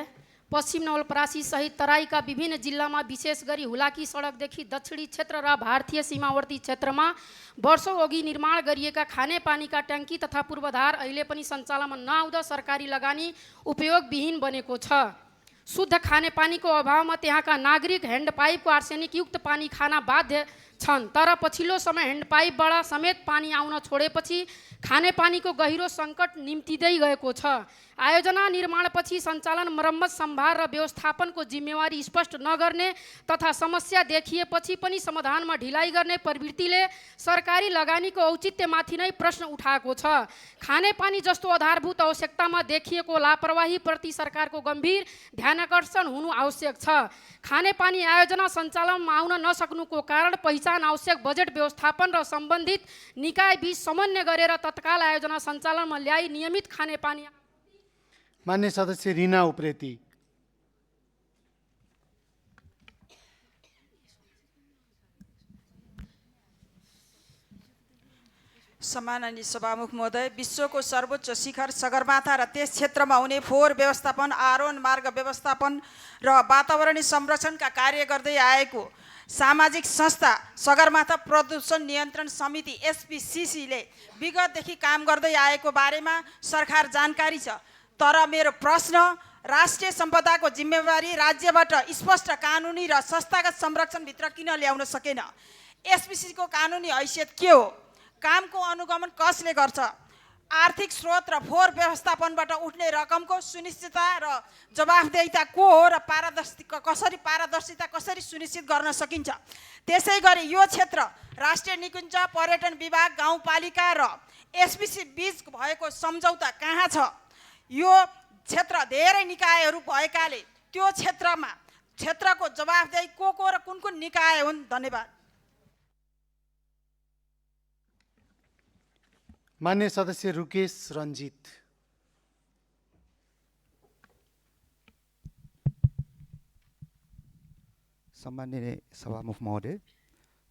पश्चिम नवलपरासी सहित तराईका विभिन्न जिल्लामा विशेष गरी हुलाकी सडकदेखि दक्षिणी क्षेत्र र भारतीय सीमावर्ती क्षेत्रमा वर्षौँ अघि निर्माण गरिएका खानेपानीका ट्याङ्की तथा पूर्वाधार अहिले पनि सञ्चालनमा नआउँदा सरकारी लगानी उपयोगविहीन बनेको छ। शुद्ध खानेपानीको अभावमा त्यहाँका नागरिक ह्यान्डपाइपको आर्सेनिकयुक्त पानी खान बाध्य छन्। तर पछिल्लो समय ह्यान्डपाइपबाट समेत पानी आउन छोडेपछि खानेपानीको गहिरो सङ्कट निम्तिँदै गएको छ। आयोजना निर्माणपछि सञ्चालन, मर्मत, सम्भार र व्यवस्थापनको जिम्मेवारी स्पष्ट नगर्ने तथा समस्या देखिएपछि पनि समाधानमा ढिलाइ गर्ने प्रवृत्तिले सरकारी लगानीको औचित्यमाथि नै प्रश्न उठाएको छ। खानेपानी जस्तो आधारभूत आवश्यकतामा देखिएको लापरवाहीप्रति सरकारको गम्भीर ध्यानाकर्षण हुनु आवश्यक छ। खानेपानी आयोजना सञ्चालनमा आउन नसक्नुको कारण पहिचान आवश्यक बजेट व्यवस्थापन र सम्बन्धित निकायबीच समन्वय गरेर तत्काल आयोजना सञ्चालनमा ल्याई नियमित खानेपानी। मान्य सदस्य रिना उप्रेती। सम्माननीय सभामुख महोदय, विश्वको सर्वोच्च शिखर सगरमाथा र त्यस क्षेत्रमा हुने फोहोर व्यवस्थापन, आरोहण मार्ग व्यवस्थापन र वातावरणीय संरक्षणका कार्य गर्दै आएको सामाजिक संस्था सगरमाथा प्रदूषण नियन्त्रण समिति एसपीसीसीले विगतदेखि काम गर्दै आएको बारेमा सरकार जानकारी छ। तर मेरो प्रश्न, राष्ट्रिय सम्पदाको जिम्मेवारी राज्यबाट स्पष्ट कानुनी र संस्थागत संरक्षणभित्र किन ल्याउन सकेन? एसपीसीको कानुनी हैसियत के हो? कामको अनुगमन कसले गर्छ? आर्थिक स्रोत र फोहोर व्यवस्थापनबाट उठ्ने रकमको सुनिश्चितता र जवाफदेहिता को हो र पारदर्शिता कसरी सुनिश्चित गर्न सकिन्छ? त्यसै गरी यो क्षेत्र राष्ट्रिय निकुञ्ज, पर्यटन विभाग, गाउँपालिका र एसपीसी बीच भएको सम्झौता कहाँ छ? यो क्षेत्र धेरै निकायहरू भएकाले त्यो क्षेत्रको जवाफदेही को र कुन कुन निकाय हुन्? धन्यवाद। मान्य सदस्य रुकेश रञ्जित। सम्माननीय सभामुख महोदय,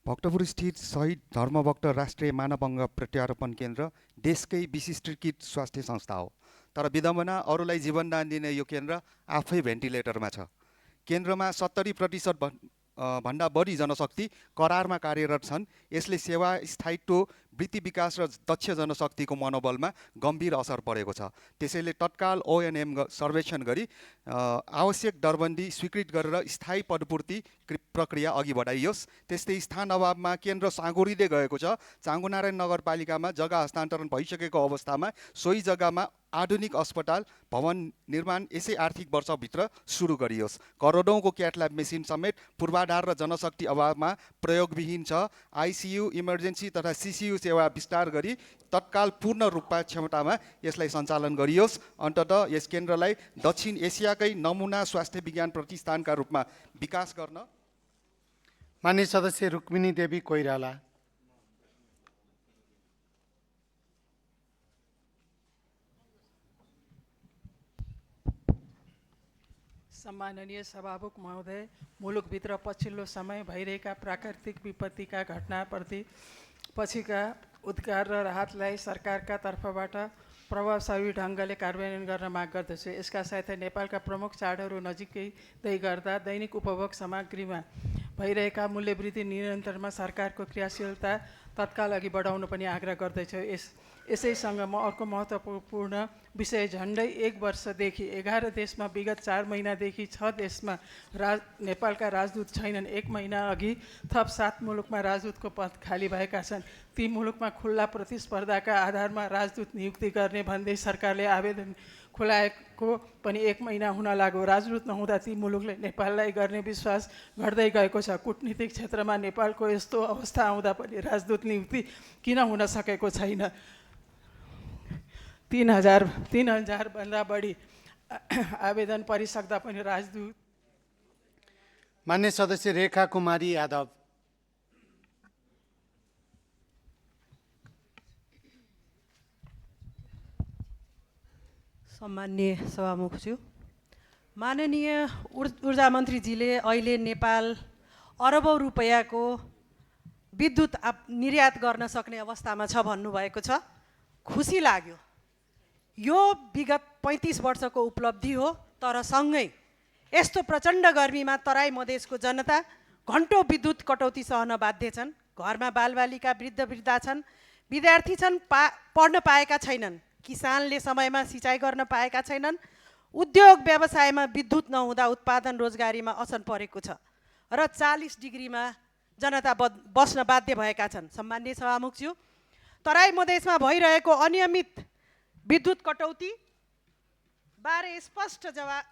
भक्तपुर स्थित शहीद धर्मभक्त राष्ट्रिय मानवअङ्ग प्रत्यारोपण केन्द्र देशकै विशिष्टकृत स्वास्थ्य संस्था हो। तर विडम्बना, अरूलाई जीवनदान दिने यो केन्द्र आफै भेन्टिलेटरमा छ। केन्द्रमा 70% भन्दा बढी जनशक्ति करारमा कार्यरत छन्। यसले सेवा, स्थायित्व, वृत्ति विकास र दक्ष जनशक्तिको मनोबलमा गम्भीर असर परेको छ। त्यसैले तत्काल ओएनएम सर्वेक्षण गरी आवश्यक दरबन्दी स्वीकृत गरेर स्थायी पदपूर्ति प्रक्रिया अघि बढाइयोस्। त्यस्तै स्थान अभावमा केन्द्र साँगुरिँदै गएको छ। चाँगुनारायण नगरपालिकामा जग्गा हस्तान्तरण भइसकेको अवस्थामा सोही जग्गामा आधुनिक अस्पताल भवन निर्माण यसै आर्थिक वर्षभित्र सुरु गरियोस्। करोडौँको क्याटल्याब मेसिन समेत पूर्वाधार र जनशक्ति अभावमा प्रयोगविहीन छ। आइसियु, इमर्जेन्सी तथा सिसियु सेवा विस्तार गरी तत्काल पूर्ण रूपमा क्षमतामा यसलाई सञ्चालन गरियोस्। अन्ततः यस केन्द्रलाई दक्षिण एसियाकै नमुना स्वास्थ्य विज्ञान प्रतिष्ठानका रूपमा विकास गर्न। मान्य सदस्य रुक्मिनी देवी कोइराला। सम्माननीय सभामुख महोदय, मुलुकभित्र पछिल्लो समय भइरहेका प्राकृतिक विपत्तिका घटनाप्रति पछिका उद्धार र राहतलाई सरकारका तर्फबाट प्रभावशाली ढङ्गले कार्यान्वयन गर्न माग गर्दछु। यसका साथै नेपालका प्रमुख चाडहरू नजिकै गर्दा दैनिक उपभोग सामग्रीमा भइरहेका मूल्यवृद्धि नियन्त्रणमा सरकारको क्रियाशीलता तत्काल अघि बढाउन पनि आग्रह गर्दछु। यसैसँग म अर्को महत्त्वपूर्ण विषय, झन्डै 1 वर्षदेखि 11 देशमा विगत 4 महिनादेखि 6 देशमा नेपालका राजदूत छैनन्। 1 महिना अघि थप 7 मुलुकमा राजदूतको पद खाली भएका छन्। ती मुलुकमा खुल्ला प्रतिस्पर्धाका आधारमा राजदूत नियुक्ति गर्ने भन्दै सरकारले आवेदन खुलाएको पनि 1 महिना हुन लाग्यो। राजदूत नहुँदा ती मुलुकले नेपाललाई गर्ने विश्वास घट्दै गएको छ। कूटनीतिक क्षेत्रमा नेपालको यस्तो अवस्था आउँदा पनि राजदूत नियुक्ति किन हुन सकेको छैन? 3000 भन्दा बढी आवेदन परिसक्दा पनि राजदूत। मान्य सदस्य रेखा कुमारी यादव। सम्माननीय सभामुखज्यू, माननीय ऊर्जा मन्त्रीजीले अहिले नेपाल अरबौँ रुपैयाँको विद्युत निर्यात गर्न सक्ने अवस्थामा छ भन्नुभएको छ। खुसी लाग्यो। यो विगत 35 वर्षको उपलब्धि हो, तर सँगै यस्तो प्रचण्ड गर्मीमा तराई मधेसको जनता घन्टौँ विद्युत कटौती सहन बाध्य छन्। घरमा बालबालिका वृद्ध वृद्धा छन्, विद्यार्थी छन्, पढ्न पाएका छैनन्, किसानले समयमा सिँचाइ गर्न पाएका छैनन्, उद्योग व्यवसायमा विद्युत नहुँदा उत्पादन रोजगारीमा असर परेको छ र 40 डिग्रीमा जनता बस्न बाध्य भएका छन्। सम्माननीय सभामुखज्यू, तराई मधेसमा भइरहेको अनियमित विद्युत कटौती बारे स्पष्ट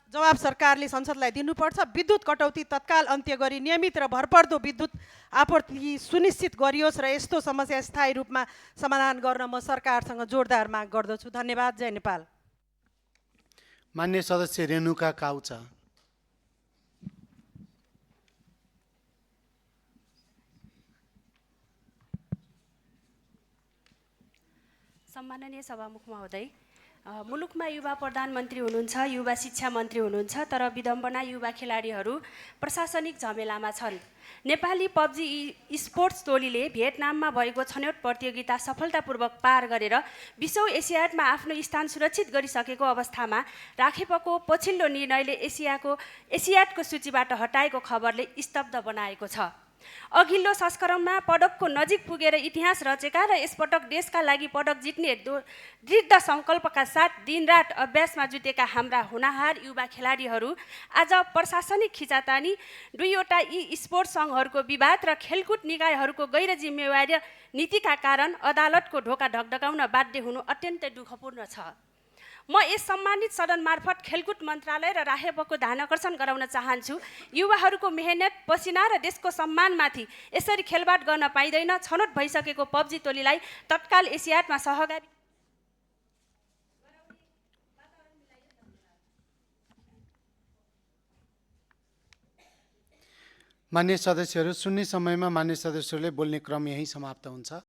जवाब सरकारले संसदलाई दिनुपर्छ। विद्युत कटौती तत्काल अन्त्य गरी नियमित र भरपर्दो विद्युत आपूर्ति सुनिश्चित गरियोस् र यस्तो समस्या स्थायी रूपमा समाधान गर्न म सरकारसँग जोरदार माग गर्दछु। धन्यवाद। जय नेपाल। मान्य सदस्य रेणुका काउचा। सम्माननीय सभामुख महोदय, मुलुकमा युवा प्रधानमन्त्री हुनुहुन्छ, युवा शिक्षा मन्त्री हुनुहुन्छ, तर विडम्बना युवा खेलाडीहरू प्रशासनिक झमेलामा छन्। नेपाली पब्जी स्पोर्ट्स टोलीले भियतनाममा भएको छनौट प्रतियोगिता सफलतापूर्वक पार गरेर विश्व एसियाडमा आफ्नो स्थान सुरक्षित गरिसकेको अवस्थामा राखेपको पछिल्लो निर्णयले एसियाडको सूचीबाट हटाएको खबरले स्तब्ध बनाएको छ। अघिल्लो संस्करणमा पदकको नजिक पुगेर इतिहास रचेका र यसपटक देशका लागि पदक जित्ने दृढ सङ्कल्पका साथ दिनरात अभ्यासमा जुटेका हाम्रा हुनहार युवा खेलाडीहरू आज प्रशासनिक खिचातानी, दुईवटा स्पोर्ट्स सङ्घहरूको विवाद र खेलकुद निकायहरूको गैर जिम्मेवारी नीतिका कारण अदालतको ढोका ढकढकाउन बाध्य हुनु अत्यन्तै दुःखपूर्ण छ। म यस सम्मानित सदन मार्फत खेलकुद मन्त्रालय र राहेपको ध्यान आकर्षण गराउन चाहन्छु। युवाहरूको मेहनत, पसिना र देशको सम्मानमाथि यसरी खेलबाड गर्न पाइँदैन। छनौट भइसकेको पब्जी टोलीलाई तत्काल एसियाडमा सहभागी मान्य सदस्यहरू, सुन्ने समयमा मान्य सदस्यहरूले बोल्ने क्रम यही समाप्त हुन्छ।